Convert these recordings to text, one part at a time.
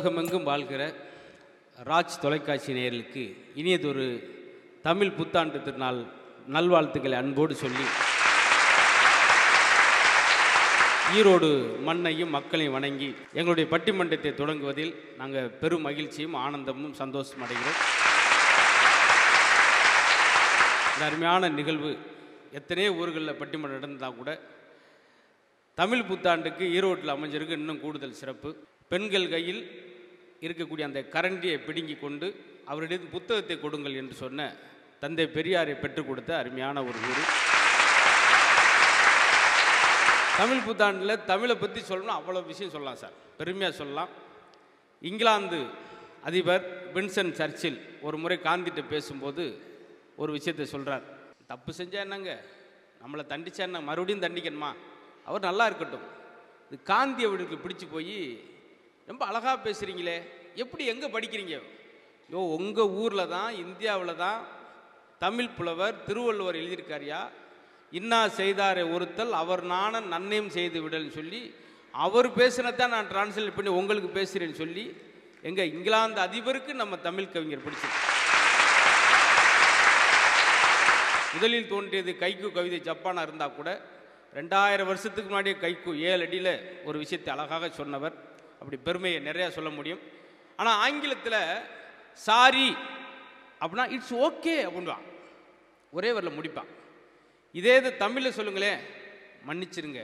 உலகமெங்கும் வாழ்கிற ராஜ் தொலைக்காட்சி நேயர்களுக்கு இனியதொரு தமிழ் புத்தாண்டு திருநாள் நல்வாழ்த்துக்களை அன்போடு சொல்லி, ஈரோடு மண்ணையும் மக்களையும் வணங்கி எங்களுடைய பட்டிமன்றத்தை தொடங்குவதில் நாங்கள் பெரும் மகிழ்ச்சியும் ஆனந்தமும் சந்தோஷம் அடைகிறோம். இந்த அருமையான நிகழ்வு எத்தனையோ ஊர்களில் பட்டிமன்றம் நடந்தால் கூட தமிழ் புத்தாண்டுக்கு ஈரோட்டில் அமைஞ்சிருக்கு இன்னும் கூடுதல் சிறப்பு. பெண்கள் கையில் இருக்கக்கூடிய அந்த கரண்டியை பிடுங்கி கொண்டு அவரிடம் புத்தகத்தை கொடுங்கள் என்று சொன்ன தந்தை பெரியாரை பெற்றுக் கொடுத்த அருமையான ஒரு ஊர். தமிழ் புத்தாண்டில் தமிழை பற்றி சொல்லணும், அவ்வளோ விஷயம் சொல்லலாம் சார், பெருமையாக சொல்லலாம். இங்கிலாந்து அதிபர் வின்சன் சர்ச்சில் ஒரு முறை காந்திகிட்ட பேசும்போது ஒரு விஷயத்தை சொல்கிறார். தப்பு செஞ்சால் என்னங்க, நம்மளை தண்டிச்சா என்ன, மறுபடியும் தண்டிக்கணுமா, அவர் நல்லா இருக்கட்டும். இது காந்தி அவருக்கு பிடிச்சி போய், ரொம்ப அழகாக பேசுகிறீங்களே, எப்படி எங்கே படிக்கிறீங்க? யோ, உங்கள் ஊரில் தான், இந்தியாவில் தான் தமிழ் புலவர் திருவள்ளுவர் எழுதியிருக்காரியா, இன்னா செய்தாரை ஒருத்தல் அவர் நாண நன்னையும் செய்து விடல்னு சொல்லி அவர் பேசினதான் நான் டிரான்ஸ்லேட் பண்ணி உங்களுக்கு பேசுகிறேன்னு சொல்லி எங்கள் இங்கிலாந்து அதிபருக்கு நம்ம தமிழ் கவிஞர் பிடிச்சி. முதலில் தோன்றியது கைக்கு கவிதை ஜப்பானாக இருந்தால் கூட 2000 வருஷத்துக்கு முன்னாடியே கைக்கு 7 அடியில் ஒரு விஷயத்தை அழகாக சொன்னவர். அப்படி பெருமையை நிறையா சொல்ல முடியும். ஆனால் ஆங்கிலத்தில் சாரி அப்படின்னா இட்ஸ் ஓகே அப்படின்வான், ஒரே வரல முடிப்பான். இதே இது தமிழில் சொல்லுங்களேன், மன்னிச்சிருங்க,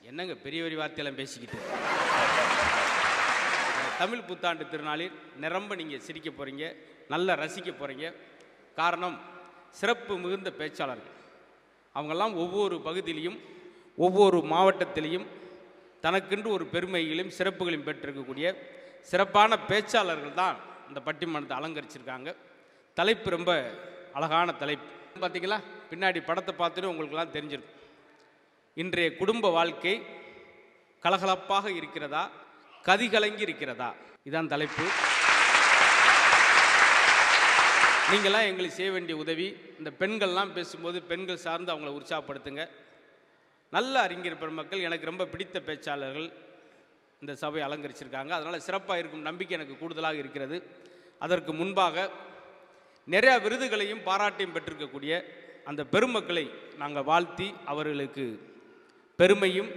என்னங்க பெரிய பெரிய வார்த்தையெல்லாம் பேசிக்கிட்டு. தமிழ் புத்தாண்டு திருநாளில் நிரம்ப நீங்கள் சிரிக்க போகிறீங்க, நல்லா ரசிக்க போகிறீங்க. காரணம், சிறப்பு மிகுந்த பேச்சாளர்கள். அவங்கெல்லாம் ஒவ்வொரு பகுதியிலையும் ஒவ்வொரு மாவட்டத்திலையும் தனக்கென்று ஒரு பெருமைகளையும் சிறப்புகளையும் பெற்றிருக்கக்கூடிய சிறப்பான பேச்சாளர்கள் தான் இந்த பட்டிமன்றத்தை அலங்கரிச்சிருக்காங்க. தலைப்பு ரொம்ப அழகான தலைப்பு. பார்த்தீங்களா, பின்னாடி படத்தை பார்த்துட்டு உங்களுக்கெல்லாம் தெரிஞ்சிருக்கும். இன்றைய குடும்ப வாழ்க்கை கலகலப்பாக இருக்கிறதா, கதிகலங்கி இருக்கிறதா, இதான் தலைப்பு. நீங்களாம் எங்களுக்கு செய்ய வேண்டிய உதவி, இந்த பெண்கள்லாம் பேசும்போது பெண்கள் சார்ந்து அவங்கள உற்சாகப்படுத்துங்க. நல்ல அறிஞர் பெருமக்கள், எனக்கு ரொம்ப பிடித்த பேச்சாளர்கள் இந்த சபையை அலங்கரிச்சிருக்காங்க. அதனால் சிறப்பாக இருக்கும் நம்பிக்கை எனக்கு கூடுதலாக இருக்கிறது. அதற்கு முன்பாக நிறையா விருதுகளையும் பாராட்டியும் பெற்றிருக்கக்கூடிய அந்த பெருமக்களை நாங்கள் வாழ்த்தி அவர்களுக்கு பெருமையும்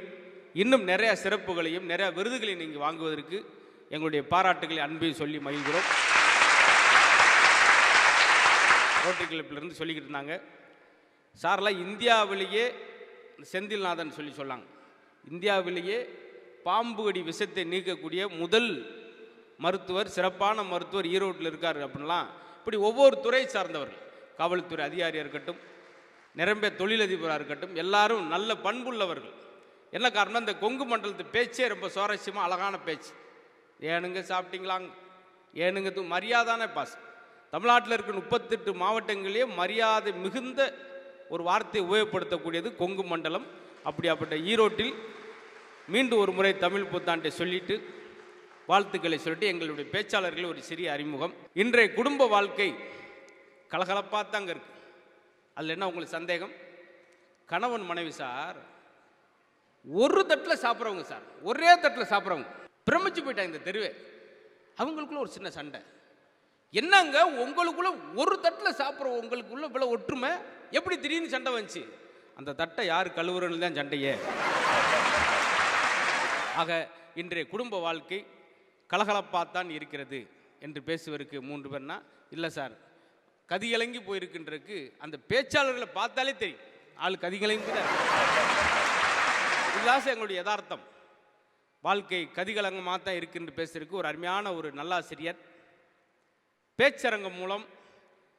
இன்னும் நிறையா சிறப்புகளையும் நிறையா விருதுகளையும் நீங்கள் வாங்குவதற்கு எங்களுடைய பாராட்டுகளை அன்பையும் சொல்லி மகிழ்கிறோம். ரோட்டரி கிளப்பிலிருந்து சொல்லிக்கிட்டு இருந்தாங்க, சார்லாம் இந்தியாவிலேயே செந்தில்நாதன் சொன்னாங்க, இந்தியாவிலேயே பாம்பு கடி விஷத்தை நீக்கக்கூடிய முதல் மருத்துவர், சிறப்பான மருத்துவர் ஈரோட்டில் இருக்கார் அப்படின்லாம். இப்படி ஒவ்வொரு துறை சார்ந்தவர்கள், காவல்துறை அதிகாரியாக இருக்கட்டும், நிரம்ப தொழிலதிபராக இருக்கட்டும், எல்லாரும் நல்ல பண்புள்ளவர்கள். என்ன காரணம், இந்த கொங்கு மண்டலத்து பேச்சே ரொம்ப சுவாரஸ்யமாக அழகான பேச்சு. ஏனுங்க சாப்பிட்டீங்களாங்க, ஏனுங்க மரியாதான பாஸ். தமிழ்நாட்டில் இருக்க 38 மாவட்டங்களிலே மரியாதை மிகுந்த ஒரு வார்த்தையை உபயோகப்படுத்தக்கூடியது கொங்கு மண்டலம். அப்படியாப்பட்ட ஈரோட்டில் மீண்டும் ஒரு முறை தமிழ் புத்தாண்டை சொல்லிட்டு வாழ்த்துக்களை சொல்லிட்டு எங்களுடைய பேச்சாளர்கள் ஒரு சிறிய அறிமுகம். இன்றைய குடும்ப வாழ்க்கை கலகலப்பாக தாங்க இருக்கு. அதில் என்ன உங்களுக்கு சந்தேகம்? கணவன் மனைவி சார் ஒரு தட்டில் சாப்பிட்றவங்க சார், ஒரே தட்டில் சாப்பிட்றவங்க பிரமிச்சு போயிட்டாங்க இந்த தெருவே. அவங்களுக்குள்ள ஒரு சின்ன சண்டை. என்னங்க, உங்களுக்குள்ள ஒரு தட்டில் சாப்பிட்ற உங்களுக்குள்ள இவ்வளோ ஒற்றுமை, எப்படி திடீர்னு சண்டை வந்துச்சு? அந்த தட்டை யார் கழுவுறன்னு தான் சண்டையே. ஆக இன்றைய குடும்ப வாழ்க்கை கலகலப்பாத்தான் இருக்கிறது என்று பேசுவதற்கு 3 பேர்னா இல்லை சார், கதிகலங்கி போயிருக்கின்றதுக்கு அந்த பேச்சாளர்களை பார்த்தாலே தெரியும், ஆள் கதிகலங்கி தான். இதுதான் எங்களுடைய யதார்த்தம். வாழ்க்கை கதிகலங்கமாக தான் இருக்குன்னு பேசுறதுக்கு ஒரு அருமையான ஒரு நல்லாசிரியர் பேச்சரங்கம் மூலம்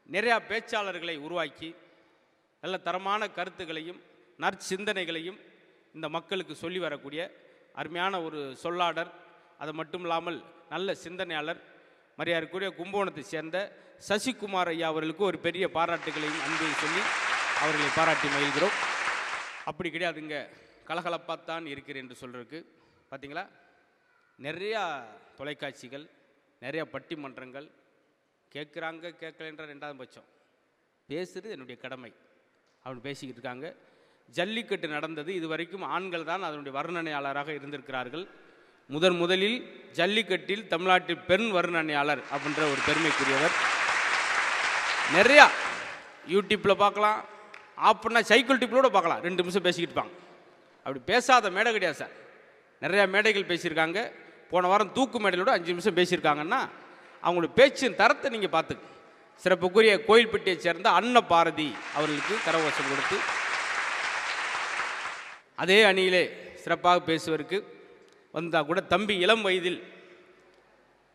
நிறையா பேச்சாளர்களை உருவாக்கி நல்ல தரமான கருத்துக்களையும் நற்சிந்தனைகளையும் இந்த மக்களுக்கு சொல்லி வரக்கூடிய அருமையான ஒரு சொல்லாடர். அது மட்டும் இல்லாமல் நல்ல சிந்தனையாளர், மரியாதைக்குரிய கும்பகோணத்தை சேர்ந்த சசிகுமார் ஐயா அவர்களுக்கு ஒரு பெரிய பாராட்டுகளையும் அன்பையும் சொல்லி அவர்களை பாராட்டி மகிழ்கிறோம். அப்படி கிடையாதுங்க, கலகலப்பாத்தான் இருக்கிறேன் என்று சொல்கிறதுக்கு பார்த்தீங்களா, நிறையா தொலைக்காட்சிகள், நிறையா பட்டிமன்றங்கள் கேட்குறாங்க, கேட்கலன்ற 2வது பட்சம், பேசுகிறது என்னுடைய கடமை அப்படின்னு பேசிக்கிட்டு இருக்காங்க. ஜல்லிக்கட்டு நடந்தது, இது வரைக்கும் ஆண்கள் தான் அதனுடைய வர்ணனையாளராக இருந்திருக்கிறார்கள். முதலில் ஜல்லிக்கட்டில் தமிழ்நாட்டில் பெண் வர்ணனையாளர் அப்படின்ற ஒரு பெருமைக்குரியவர். நிறையா யூடியூப்பில் பார்க்கலாம், ஆஃப் பண்ணால் சைக்கிள் டிப்பிலோட பார்க்கலாம், 2 நிமிஷம் பேசிக்கிட்டு இருப்பாங்க. அப்படி பேசாத மேடை கிடையாது சார். நிறையா மேடைகள் பேசியிருக்காங்க. போன வாரம் தூக்கு மேடையிலோட 5 நிமிஷம் பேசியிருக்காங்கன்னா அவங்களோட பேச்சின் தரத்தை நீங்கள் பார்த்துக்கு. சிறப்புக்குரிய கோயில்பட்டியை சேர்ந்த அன்ன பாரதி அவர்களுக்கு கரகோஷம் கொடுத்து, அதே அணியிலே சிறப்பாக பேசுவதற்கு வந்தால் கூட தம்பி இளம் வயதில்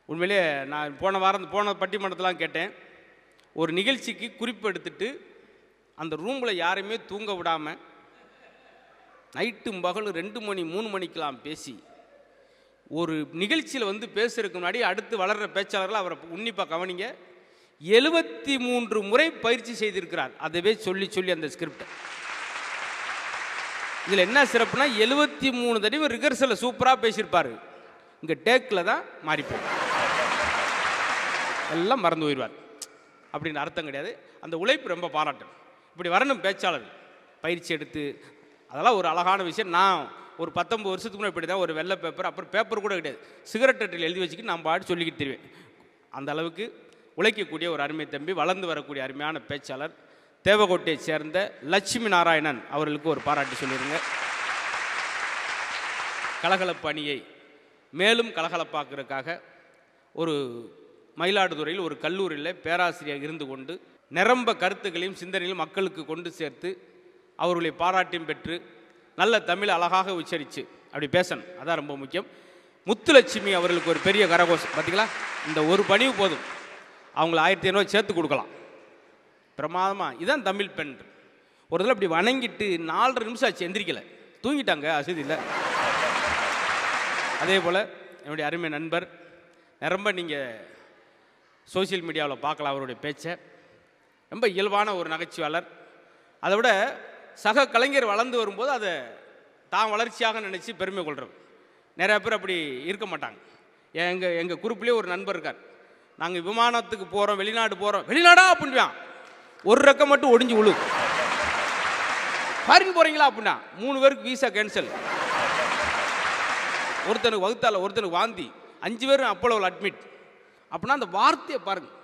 உண்மையிலே நான் போன பட்டிமன்றத்தெலாம் கேட்டேன். ஒரு நிகழ்ச்சிக்கு குறிப்பு எடுத்துட்டு அந்த ரூமில் யாரையுமே தூங்க விடாமல் நைட்டும் பகலும் 2 மணி 3 மணிக்கெலாம் பேசி ஒரு நிகழ்ச்சியில் வந்து பேசுறதுக்கு முன்னாடி அடுத்து வளர்கிற பேச்சாளர்கள் அவரை உன்னிப்பாக கவனிங்க, 73 முறை பயிற்சி செய்திருக்கிறார். அதவே சொல்லி சொல்லி அந்த ஸ்கிரிப்ட். இதில் என்ன சிறப்புனா 73 தடவை ரிகர்சலில் சூப்பராக பேசியிருப்பார். இங்கே டேக்கில் தான் மாறிப்போம், எல்லாம் மறந்து போயிடுவார் அப்படின்னு அர்த்தம் கிடையாது. அந்த உழைப்பு ரொம்ப பாராட்டணும். இப்படி வரணும் பேச்சாளர்கள் பயிற்சி எடுத்து. அதெல்லாம் ஒரு அழகான விஷயம். நான் ஒரு 19 வருஷத்துக்கு முன்னாடி இப்படி தான் ஒரு வெள்ளை பேப்பர், அப்புறம் பேப்பர் கூட கிடையாது, சிகரெட் அட்டையில் எழுதி வச்சுக்கிட்டு நான் பாட்டு சொல்லிக்கிட்டு தெரிவேன். அந்த அளவுக்கு உழைக்கக்கூடிய ஒரு அருமை தம்பி, வளர்ந்து வரக்கூடிய அருமையான பேச்சாளர். தேவகோட்டையை சேர்ந்த லட்சுமி நாராயணன் அவர்களுக்கு ஒரு பாராட்டு சொல்லிடுங்க. கலகலப்பு அணியை மேலும் கலகலப்பாக்குறதுக்காக ஒரு மயிலாடுதுறையில் ஒரு கல்லூரியில் பேராசிரியர் இருந்து கொண்டு நிரம்ப கருத்துக்களையும் சிந்தனையும் மக்களுக்கு கொண்டு சேர்த்து அவர்களை பாராட்டியும் பெற்று நல்ல தமிழ் அழகாக உச்சரித்து அப்படி பேசணும். அதான் ரொம்ப முக்கியம். முத்துலட்சுமி அவர்களுக்கு ஒரு பெரிய கரகோஷம். பார்த்தீங்களா, இந்த ஒரு பணிவு போதும், அவங்கள 1500 சேர்த்து கொடுக்கலாம். பிரமாதமாக. இதுதான் தமிழ் பெண். ஒரு இதில் அப்படி வணங்கிட்டு 4.5 நிமிஷம் ஆச்சு, எந்திரிக்கலை, தூங்கிட்டாங்க, அசதி இல்லை. அதே போல் என்னுடைய அருமை நண்பர், ரொம்ப நீங்கள் சோசியல் மீடியாவில் பார்க்கலாம் அவருடைய பேச்சை. ரொம்ப இயல்பான ஒரு நகைச்சுவாளர். அதை விட சக கலைஞர் வளர்ந்து வரும்போது அதை தான் வளர்ச்சியாக நினச்சி பெருமை கொள்கிறவர். நிறையா பேர் அப்படி இருக்க மாட்டாங்க. எங்கள் குரூப்லேயே ஒரு நண்பர் இருக்கார். நாங்கள் விமானத்துக்கு போகிறோம், வெளிநாடு போகிறோம், வெளிநாடா அப்படின்வான், ஒரு ரெக்கம் மட்டும் ஒடிஞ்சு விழு. ஃபாரின் போகிறீங்களா அப்படின்னா 3 பேருக்கு வீசா கேன்சல், ஒருத்தனுக்கு வகுத்தால, ஒருத்தனுக்கு வாந்தி, 5 பேரும் அப்போலோவில் அட்மிட். அப்படின்னா அந்த வார்த்தையை பாருங்கள்.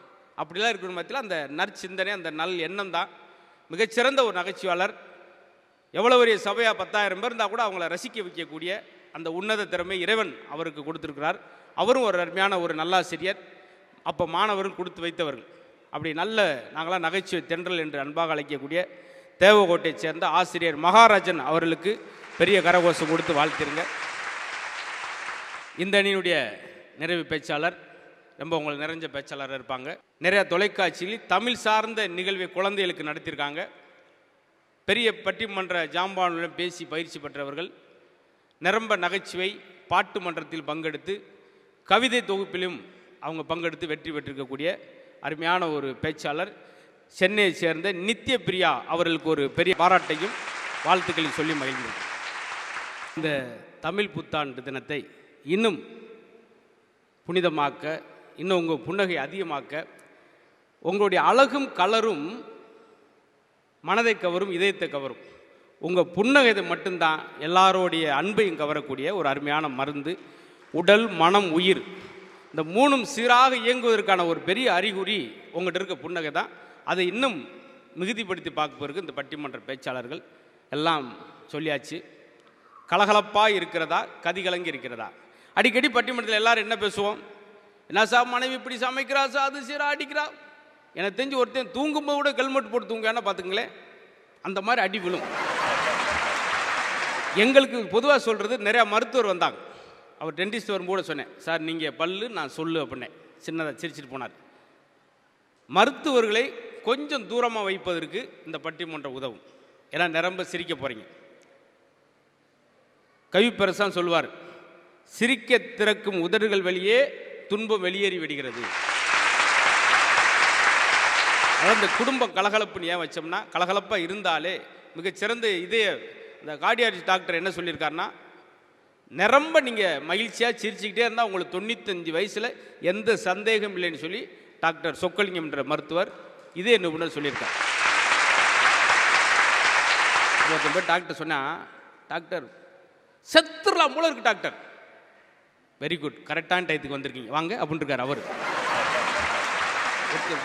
அப்படிலாம் இருக்கணும். மத்தியில் அந்த நற்சிந்தனை, அந்த நல் எண்ணம் தான் மிகச்சிறந்த ஒரு நகைச்சுவாளர். எவ்வளோ பெரிய சபையாக 10,000 பேர் இருந்தால் கூட அவங்கள ரசிக்க வைக்கக்கூடிய அந்த உன்னத திறமை இறைவன் அவருக்கு கொடுத்துருக்கிறார். அவரும் ஒரு அருமையான ஒரு நல்லாசிரியர். அப்போ மாணவர்கள் கொடுத்து வைத்தவர்கள். அப்படி நல்ல நாங்களாம் நகைச்சுவை தென்றல் என்று அன்பாக அழைக்கக்கூடிய தேவகோட்டையை சேர்ந்த ஆசிரியர் மகாராஜன் அவர்களுக்கு பெரிய கரகோஷம் கொடுத்து வாழ்த்திருங்க. இந்த அணியினுடைய நிறைவு பேச்சாளர் ரொம்ப உங்களுக்கு நிறைஞ்ச பேச்சாளராக இருப்பாங்க. நிறையா தொலைக்காட்சியில் தமிழ் சார்ந்த நிகழ்வை குழந்தைகளுக்கு நடத்தியிருக்காங்க. பெரிய பட்டிமன்ற ஜாம்பானுடன் பேசி பயிற்சி பெற்றவர்கள். நிரம்ப நகைச்சுவை பாட்டு மன்றத்தில் பங்கெடுத்து கவிதை தொகுப்பிலும் அவங்க பங்கெடுத்து வெற்றி பெற்றிருக்கக்கூடிய அருமையான ஒரு பேச்சாளர். சென்னையை சேர்ந்த நித்ய பிரியா அவர்களுக்கு ஒரு பெரிய பாராட்டையும் வாழ்த்துக்களையும் சொல்லி மகிழ்ந்தது. இந்த தமிழ் புத்தாண்டு தினத்தை இன்னும் புனிதமாக்க, இன்னும் உங்கள் புன்னகை அதிகமாக்க, உங்களுடைய அழகும் கலரும் மனதை கவரும், இதயத்தை கவரும். உங்கள் புன்னகை மட்டும்தான் எல்லாரோடைய அன்பையும் கவரக்கூடிய ஒரு அருமையான மருந்து. உடல், மனம், உயிர் இந்த 3ம் சீராக இயங்குவதற்கான ஒரு பெரிய அறிகுறி உங்கள்கிட்ட இருக்க புன்னகை தான். அதை இன்னும் மிகுதிப்படுத்தி பார்ப்பதற்கு இந்த பட்டிமன்ற பேச்சாளர்கள் எல்லாம் சொல்லியாச்சு. கலகலப்பாக இருக்கிறதா, கதிகலங்கி இருக்கிறதா? அடிக்கடி பட்டிமன்றத்தில் எல்லாரும் என்ன பேசுவோம்? என்ன சார் மனைவி இப்படி சமைக்கிறா சார், அது சீராக அடிக்கிறா. எனக்கு தெரிஞ்சு ஒருத்தன் தூங்கும்போது கூட ஹெல்மெட் போட்டு தூங்குன்னா பார்த்துங்களேன், அந்த மாதிரி அடி விழும். எங்களுக்கு பொதுவாக சொல்கிறது, நிறையா மருத்துவர் வந்தாங்க. அவர் டென்டிஸ்ட் வரும்போது சொன்னேன், சார் நீங்கள் பல்லு, நான் சொல்லு அப்படின்னேன். சின்னதாக சிரிச்சிட்டு போனார். மருத்துவர்களை கொஞ்சம் தூரமாக வைப்பதற்கு இந்த பட்டிமன்றம் உதவும். ஏன்னா நிரம்ப சிரிக்க போகிறீங்க. கவிப்பரசான் சொல்வார், சிரிக்க திறக்கும் உதடுகள் வெளியே துன்பம் வெளியேறி விடுகிறது. அதாவது இந்த குடும்ப கலகலப்புன்னு ஏன் வச்சோம்னா, கலகலப்பாக இருந்தாலே மிகச்சிறந்த இதய இந்த கார்டியாலஜி டாக்டர் என்ன சொல்லியிருக்காருன்னா, நிரம்ப நீங்கள் மகிழ்ச்சியாக சிரிச்சுக்கிட்டே இருந்தால் உங்களுக்கு 95 வயசில் எந்த சந்தேகம் இல்லைன்னு சொல்லி டாக்டர் சொக்கலிங்கம் என்ற மருத்துவர் இதய நிபுணர் சொல்லியிருக்கார். ஒருத்தன் போய் டாக்டர் சொன்னால், டாக்டர் செத்துடலாம் போல இருக்கு டாக்டர், வெரி குட், கரெக்டான டயத்துக்கு வந்திருக்கீங்க, வாங்க அப்படின்னு இருக்கார் அவர்.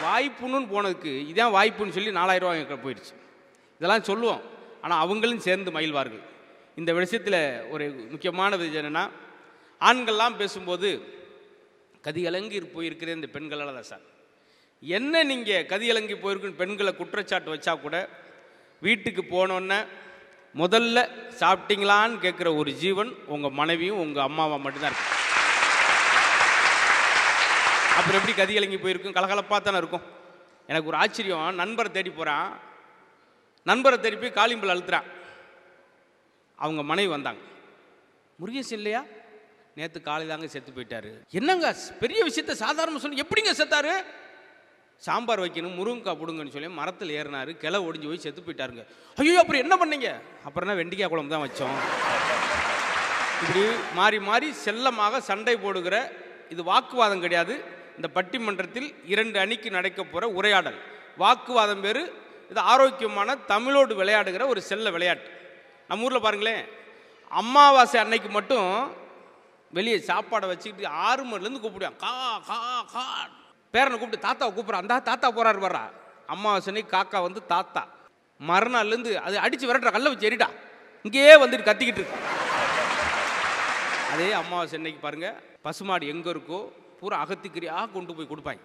வாய்ப்புன்னு போனதுக்கு இதான் வாய்ப்புன்னு சொல்லி 4000 ரூபாய் போயிடுச்சு. இதெல்லாம் சொல்லுவோம், ஆனால் அவங்களும் சேர்ந்து மகிழ்வார்கள். இந்த விஷயத்தில் ஒரு முக்கியமான விஷயம் என்னென்னா, ஆண்கள்லாம் பேசும்போது கதிகலங்கி போயிருக்கிற இந்த பெண்களால் தான் சார். என்ன நீங்கள் கதிகலங்கி போயிருக்குன்னு பெண்களை குற்றச்சாட்டு வச்சா கூட, வீட்டுக்கு போனோன்னே முதல்ல சாப்பிட்டீங்களான்னு கேட்குற ஒரு ஜீவன் உங்கள் மனைவியும் உங்கள் அம்மாவும் மட்டும்தான் இருக்கு. அப்புறம் எப்படி கதிகலங்கி போயிருக்கும்? கலகலப்பாக தானே இருக்கும். எனக்கு ஒரு ஆச்சரியம், நண்பரை தேடி போகிறான், நண்பரை தேடி போய் காலிம்பல் அழுத்துறான். அவங்க மனைவி வந்தாங்க, முருகேசன் இல்லையா, நேற்று காலையில் தாங்க செத்து போயிட்டாரு. என்னங்க பெரிய விஷயத்த சாதாரண சொல்லி எப்படிங்க செத்தாரு? சாம்பார் வைக்கணும், முருங்கக்காய் பிடுங்கன்னு சொல்லி மரத்தில் ஏறினார், கிளை ஒடிஞ்சு போய் செத்து போயிட்டாருங்க. ஐயோ அப்புறம் என்ன பண்ணீங்க? அப்புறம்னா வெண்டிக்காய் குழம்பு தான் வச்சோம். இப்படி மாறி மாறி செல்லமாக சண்டை போடுகிற, இது வாக்குவாதம் கிடையாது. இந்த பட்டிமன்றத்தில் 2 அணிக்கு நடக்க போகிற உரையாடல். வாக்குவாதம் வேறு, இது ஆரோக்கியமான தமிழோடு விளையாடுகிற ஒரு செல்ல விளையாட்டு. நம்ம ஊரில் பாருங்களேன், அமாவாசை அன்னைக்கு மட்டும் வெளியே சாப்பாடை வச்சுக்கிட்டு 6 மணிலேருந்து கூப்பிடுவாங்க, கா கா கா. பேரனை கூப்பிட்டு தாத்தாவை கூப்பிட்றான், அந்த தாத்தா போகிறாரு வர்றா. அமாவாசை காக்கா வந்து தாத்தா. மறுநாள்லேருந்து அது அடித்து விரட்டுற, கல்லை வச்சு எரிட்டா, இங்கேயே வந்துட்டு கத்திக்கிட்டு இருக்கு. அதே அமாவாசை அன்னைக்கு பாருங்கள், பசுமாடு எங்கே இருக்கோ பூரா அகத்திக்கிரியாக கொண்டு போய் கொடுப்பாங்க.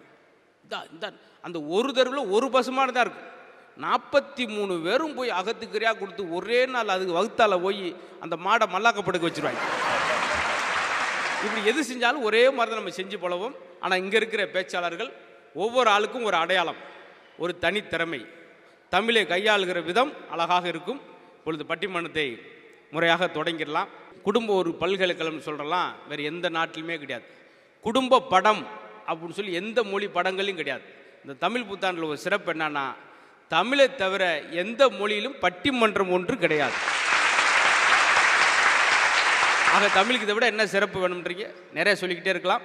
இந்த அந்த ஒரு தெருவில் ஒரு பசுமாடு தான் இருக்கும். 43 பேரும் போய் அகத்துக்கிரியாக கொடுத்து ஒரே நாள் அதுக்கு வகுத்தால் போய் அந்த மாடை மல்லாக்கப்படுக்க வச்சுருவாங்க. இப்படி எது செஞ்சாலும் ஒரே மாதிரி தான் நம்ம செஞ்சு பழவோம். ஆனால் இங்கே இருக்கிற பேச்சாளர்கள் ஒவ்வொரு ஆளுக்கும் ஒரு அடையாளம், ஒரு தனித்திறமை, தமிழை கையாளுகிற விதம் அழகாக இருக்கும். இப்பொழுது பட்டிமன்றத்தை முறையாக தொடங்கிடலாம். குடும்ப ஒரு பல்கலைக்கழகம் சொல்கிறலாம், வேறு எந்த நாட்டிலுமே கிடையாது. குடும்ப படம் அப்படின்னு சொல்லி எந்த மொழி படங்களையும் கிடையாது. இந்த தமிழ் புத்தாண்டில் ஒரு சிறப்பு என்னன்னா, தமிழை தவிர எந்த மொழியிலும் பட்டிமன்றம் ஒன்று கிடையாது. ஆக தமிழுக்கு இதை விட என்ன சிறப்பு வேணும்ன்றீங்க? நிறைய சொல்லிக்கிட்டே இருக்கலாம்.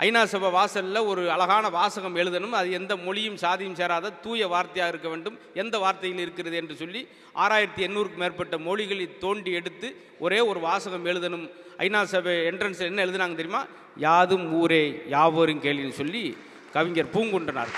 ஐநா சபை வாசலில் ஒரு அழகான வாசகம் எழுதணும், அது எந்த மொழியும் சாதியும் சேராத தூய வார்த்தையாக இருக்க வேண்டும், எந்த வார்த்தையில் இருக்கிறது என்று சொல்லி 6800க்கும் மேற்பட்ட மொழிகளை தோண்டி எடுத்து ஒரே ஒரு வாசகம் எழுதணும். ஐநா சபை என்ட்ரன்ஸ் என்ன எழுதுனாங்க தெரியுமா? யாதும் ஊரே யாவரும் கேள்வின்னு சொல்லி கவிஞர் பூங்குன்றனார்.